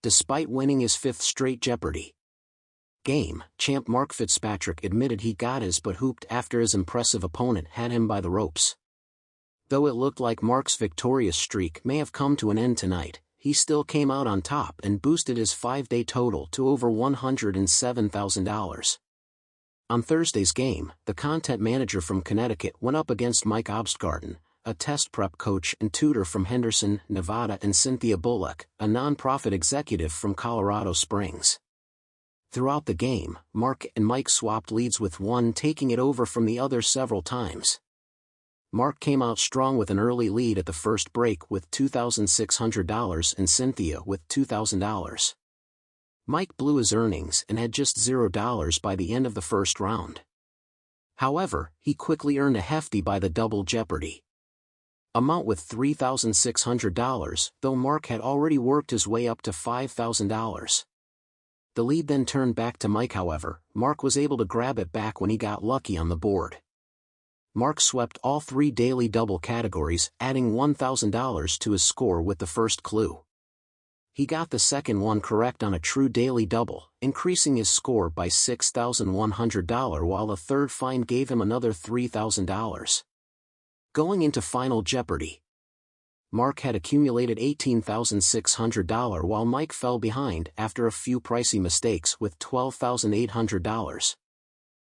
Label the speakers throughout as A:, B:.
A: despite winning his 5th straight Jeopardy game. Champ Mark Fitzpatrick admitted he got his butt hooped after his impressive opponent had him by the ropes. Though it looked like Mark's victorious streak may have come to an end tonight, he still came out on top and boosted his 5-day total to over $107,000. On Thursday's game, the content manager from Connecticut went up against Mike Obstgarten, a test prep coach and tutor from Henderson, Nevada, and Cynthia Bullock, a nonprofit executive from Colorado Springs. Throughout the game, Mark and Mike swapped leads, with one taking it over from the other several times. Mark came out strong with an early lead at the first break with $2,600 and Cynthia with $2,000. Mike blew his earnings and had just $0 by the end of the first round. However, he quickly earned a hefty by the double Jeopardy amount with $3,600, though Mark had already worked his way up to $5,000. The lead then turned back to Mike. However, Mark was able to grab it back when he got lucky on the board. Mark swept all 3 daily double categories, adding $1,000 to his score with the first clue. He got the second one correct on a true daily double, increasing his score by $6,100, while a third find gave him another $3,000. Going into Final Jeopardy, Mark had accumulated $18,600 while Mike fell behind after a few pricey mistakes with $12,800.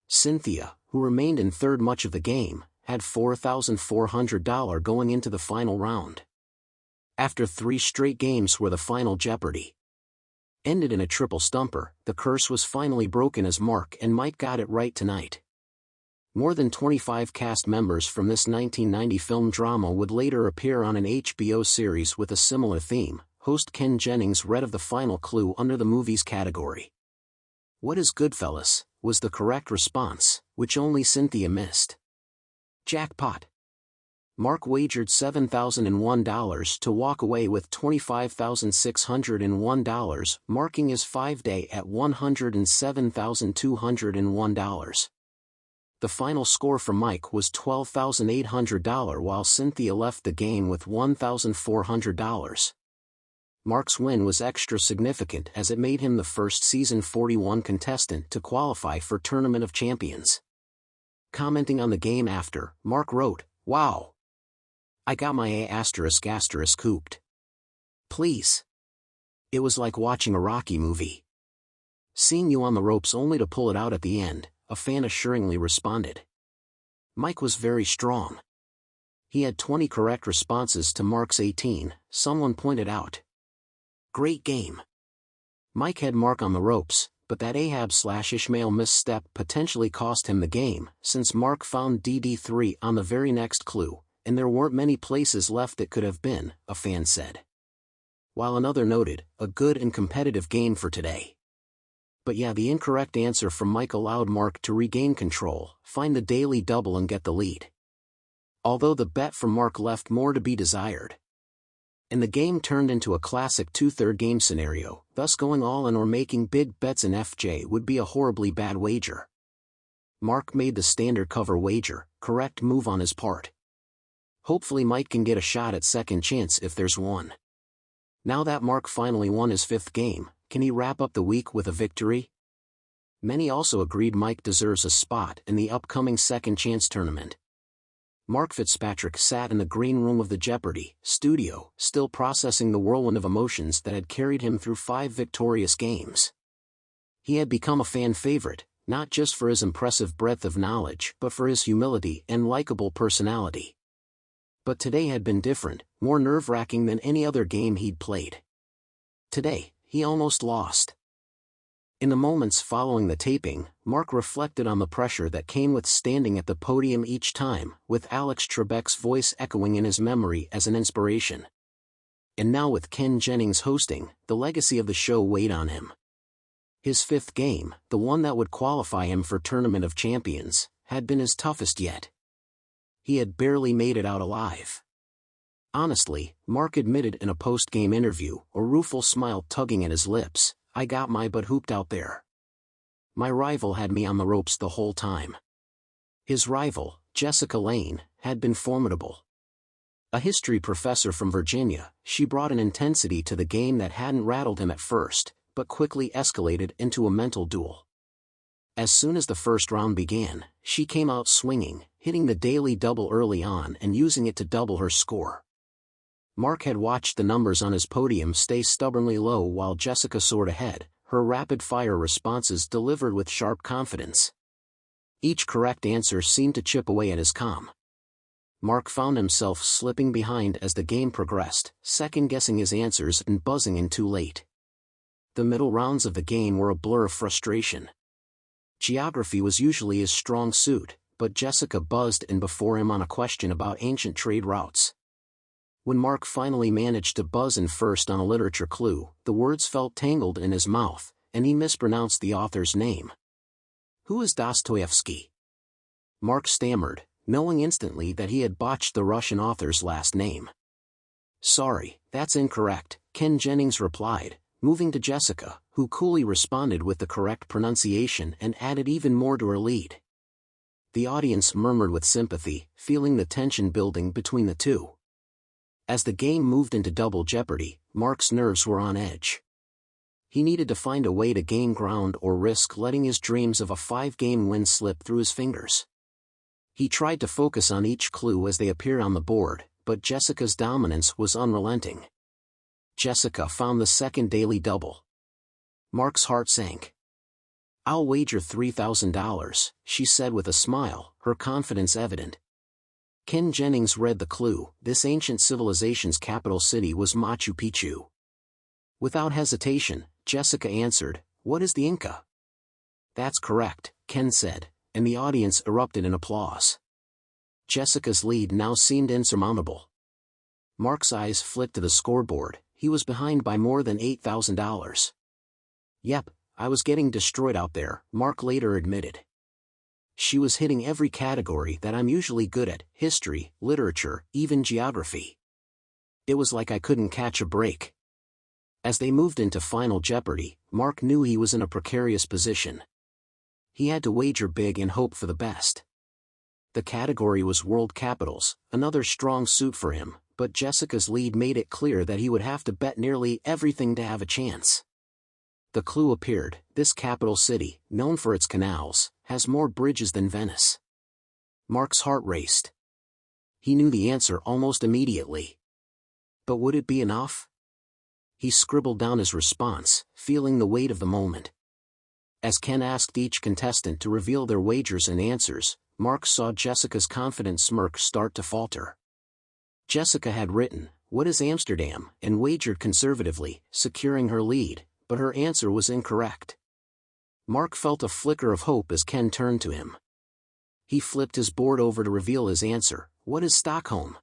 A: Cynthia, who remained in third much of the game, had $4,400 going into the final round. After 3 straight games where the Final Jeopardy ended in a triple stumper, the curse was finally broken as Mark and Mike got it right tonight. More than 25 cast members from this 1990 film drama would later appear on an HBO series with a similar theme. Host Ken Jennings read of the final clue under the movies category. "What is Goodfellas?" was the correct response, which only Cynthia missed. Jackpot. Mark wagered $7,001 to walk away with $25,601, marking his 5-day at $107,201. The final score for Mike was $12,800, while Cynthia left the game with $1,400. Mark's win was extra significant as it made him the first season 41 contestant to qualify for Tournament of Champions. Commenting on the game after, Mark wrote, "Wow! I got my **** cooped. Please. It was like watching a Rocky movie. Seeing you on the ropes only to pull it out at the end," a fan assuringly responded. Mike was very strong. He had 20 correct responses to Mark's 18, someone pointed out. Great game. Mike had Mark on the ropes, but that Ahab/Ishmael misstep potentially cost him the game, since Mark found DD3 on the very next clue, and there weren't many places left it could have been, a fan said. While another noted, a good and competitive game for today. But yeah, the incorrect answer from Mike allowed Mark to regain control, find the daily double and get the lead. Although the bet from Mark left more to be desired. And the game turned into a classic 2/3 game scenario, thus going all in or making big bets in FJ would be a horribly bad wager. Mark made the standard cover wager, correct move on his part. Hopefully Mike can get a shot at second chance if there's one. Now that Mark finally won his 5th game, can he wrap up the week with a victory? Many also agreed Mike deserves a spot in the upcoming second chance tournament. Mark Fitzpatrick sat in the green room of the Jeopardy studio, still processing the whirlwind of emotions that had carried him through 5 victorious games. He had become a fan favorite, not just for his impressive breadth of knowledge but for his humility and likable personality. But today had been different, more nerve-wracking than any other game he'd played. Today, he almost lost. In the moments following the taping, Mark reflected on the pressure that came with standing at the podium each time, with Alex Trebek's voice echoing in his memory as an inspiration. And now with Ken Jennings hosting, the legacy of the show weighed on him. His 5th game, the one that would qualify him for Tournament of Champions, had been his toughest yet. He had barely made it out alive. Honestly, Mark admitted in a post-game interview, a rueful smile tugging at his lips, "I got my butt hooped out there. My rival had me on the ropes the whole time." His rival, Jessica Lane, had been formidable. A history professor from Virginia, she brought an intensity to the game that hadn't rattled him at first, but quickly escalated into a mental duel. As soon as the first round began, she came out swinging, hitting the daily double early on and using it to double her score. Mark had watched the numbers on his podium stay stubbornly low while Jessica soared ahead, her rapid-fire responses delivered with sharp confidence. Each correct answer seemed to chip away at his calm. Mark found himself slipping behind as the game progressed, second-guessing his answers and buzzing in too late. The middle rounds of the game were a blur of frustration. Geography was usually his strong suit, but Jessica buzzed in before him on a question about ancient trade routes. When Mark finally managed to buzz in first on a literature clue, the words felt tangled in his mouth, and he mispronounced the author's name. "Who is Dostoevsky?" Mark stammered, knowing instantly that he had botched the Russian author's last name. "Sorry, that's incorrect," Ken Jennings replied, moving to Jessica, who coolly responded with the correct pronunciation and added even more to her lead. The audience murmured with sympathy, feeling the tension building between the two. As the game moved into double jeopardy, Mark's nerves were on edge. He needed to find a way to gain ground or risk letting his dreams of a 5-game win slip through his fingers. He tried to focus on each clue as they appeared on the board, but Jessica's dominance was unrelenting. Jessica found the second daily double. Mark's heart sank. "I'll wager $3,000, she said with a smile, her confidence evident. Ken Jennings read the clue. This ancient civilization's capital city was Machu Picchu. Without hesitation, Jessica answered, "What is the Inca?" "That's correct," Ken said, and the audience erupted in applause. Jessica's lead now seemed insurmountable. Mark's eyes flicked to the scoreboard. He was behind by more than $8,000. "Yep, I was getting destroyed out there," Mark later admitted. "She was hitting every category that I'm usually good at: history, literature, even geography. It was like I couldn't catch a break." As they moved into Final Jeopardy, Mark knew he was in a precarious position. He had to wager big and hope for the best. The category was world capitals, another strong suit for him, but Jessica's lead made it clear that he would have to bet nearly everything to have a chance. The clue appeared: this capital city, known for its canals, has more bridges than Venice. Mark's heart raced. He knew the answer almost immediately. But would it be enough? He scribbled down his response, feeling the weight of the moment. As Ken asked each contestant to reveal their wagers and answers, Mark saw Jessica's confident smirk start to falter. Jessica had written, "What is Amsterdam?" and wagered conservatively, securing her lead, but her answer was incorrect. Mark felt a flicker of hope as Ken turned to him. He flipped his board over to reveal his answer, "What is Stockholm?"